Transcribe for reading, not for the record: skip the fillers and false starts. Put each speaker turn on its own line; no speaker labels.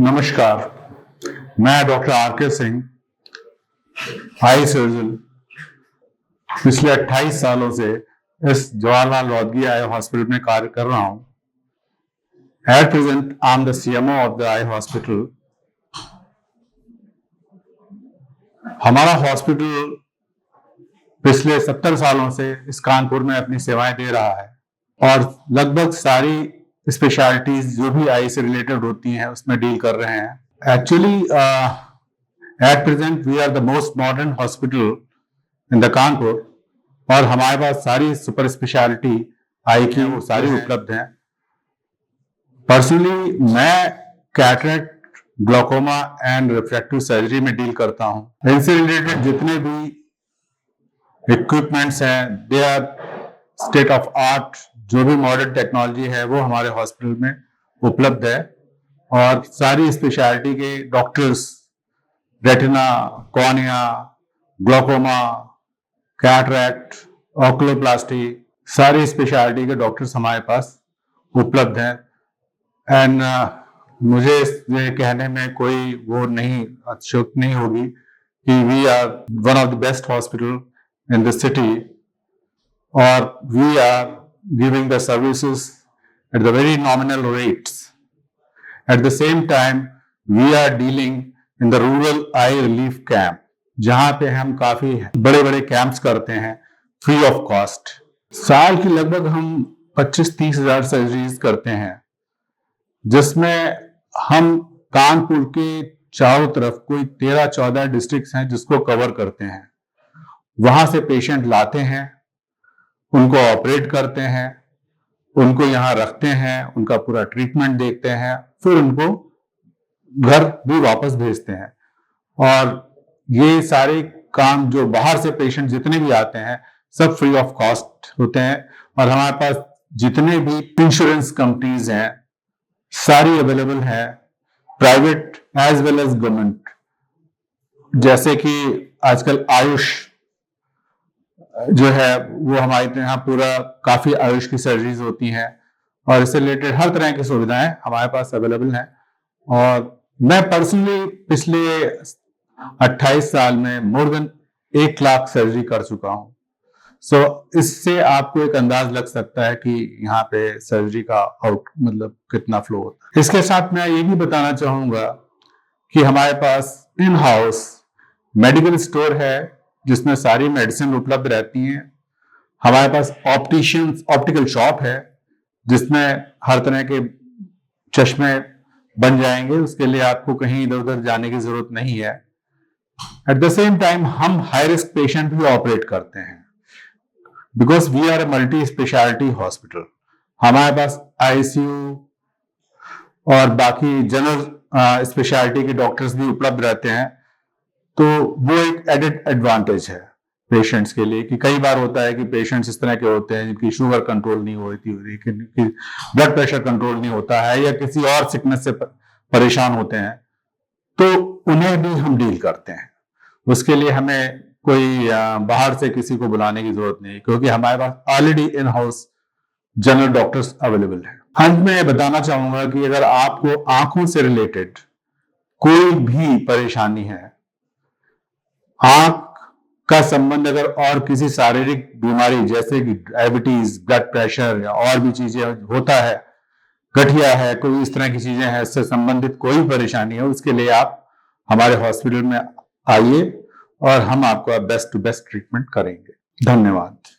नमस्कार, मैं doctor R के सिंह, आई सर्जन, पिछले 28 सालों से इस जवाहरलाल रोदगी आई हॉस्पिटल में कार्य कर रहा हूं। At present I am the CMO of the eye hospital. हमारा हॉस्पिटल पिछले 70 सालों से इस कानपुर में अपनी सेवाएं दे रहा है और लगभग सारी स्पेशलिटीज जो भी आई से रिलेटेड होती हैं उसमें डील कर रहे हैं। Actually at present we are the most modern hospital in the Kanpur और हमारे पास सारी सुपर स्पेशलिटी आई की वो सारी उपलब्ध हैं। पर्सनली मैं cataract, glaucoma and refractive surgery में डील करता हूं। इनसे रिलेटेड जितने भी इक्विपमेंट्स हैं they are state of art. जो भी मॉडर्न टेक्नोलॉजी है वो हमारे हॉस्पिटल में उपलब्ध है और सारी स्पेशलिटी के doctors, retina, cornea, glaucoma, cataract, oculoplasty, सारी स्पेशलिटी के डॉक्टर्स हमारे पास उपलब्ध हैं। एंड मुझे ये कहने में कोई वो नहीं अतिशयोक्ति नहीं होगी कि we are one of the best hospital in the city, or we are giving the services at the very nominal rates. At the same time, we are dealing in the rural eye relief camp, जहाँ पे हम काफी बड़े बड़े camps करते हैं free of cost. साल की लगभग हम 25-30 हजार सर्जरीज करते हैं, जिसमें हम कानपुर के चारों तरफ कोई 13-14 डिस्ट्रिक्ट्स हैं जिसको कवर करते हैं। वहां से पेशेंट लाते हैं, उनको ऑपरेट करते हैं, उनको यहाँ रखते हैं, उनका पूरा ट्रीटमेंट देखते हैं, फिर उनको घर भी वापस भेजते हैं। और ये सारे काम जो बाहर से पेशेंट जितने भी आते हैं सब फ्री ऑफ कॉस्ट होते हैं। और हमारे पास जितने भी इंश्योरेंस कंपनीज हैं सारी अवेलेबल हैं, private as well as government. जैसे कि आजकल आयुष जो है वो हमारे यहाँ पूरा काफी आयुष की सर्जरीज होती हैं और इससे रिलेटेड हर तरह की सुविधाएं हमारे पास अवेलेबल हैं। और मैं पर्सनली पिछले 28 साल में मोर देन 1 लाख सर्जरी कर चुका हूं। सो इससे आपको एक अंदाज लग सकता है कि यहाँ पे सर्जरी का मतलब कितना फ्लो होता है। इसके साथ मैं ये भी बताना चाहूंगा कि हमारे पास इन हाउस मेडिकल स्टोर है जिसमें सारी मेडिसिन उपलब्ध रहती हैं। हमारे पास ऑप्टिकल शॉप है जिसमें हर तरह के चश्मे बन जाएंगे, उसके लिए आपको कहीं इधर उधर जाने की जरूरत नहीं है। एट द सेम टाइम हम हाई रिस्क पेशेंट भी ऑपरेट करते हैं because we are a multi speciality hospital. हमारे पास ICU और बाकी जनरल स्पेशलिटी के डॉक्टर्स भी उपलब्ध रहते हैं। तो वो एक एडेड एडवांटेज है पेशेंट्स के लिए कि कई बार होता है कि पेशेंट्स इस तरह के होते हैं जिनकी शुगर कंट्रोल नहीं होती, जिनकी ब्लड प्रेशर कंट्रोल नहीं होता है या किसी और सिकनेस से परेशान होते हैं, तो उन्हें भी हम डील करते हैं। उसके लिए हमें कोई बाहर से किसी को बुलाने की जरूरत नहीं, क्योंकि हमारे पास already in house general doctors available है। अंत में बताना चाहूंगा कि अगर आपको आंखों से रिलेटेड कोई भी परेशानी है, आंख का संबंध अगर और किसी शारीरिक बीमारी जैसे कि डायबिटीज, ब्लड प्रेशर या और भी चीजें होता है, गठिया है, कोई इस तरह की चीजें हैं, इससे संबंधित कोई परेशानी है, उसके लिए आप हमारे हॉस्पिटल में आइए और हम आपका बेस्ट टू बेस्ट ट्रीटमेंट करेंगे। धन्यवाद।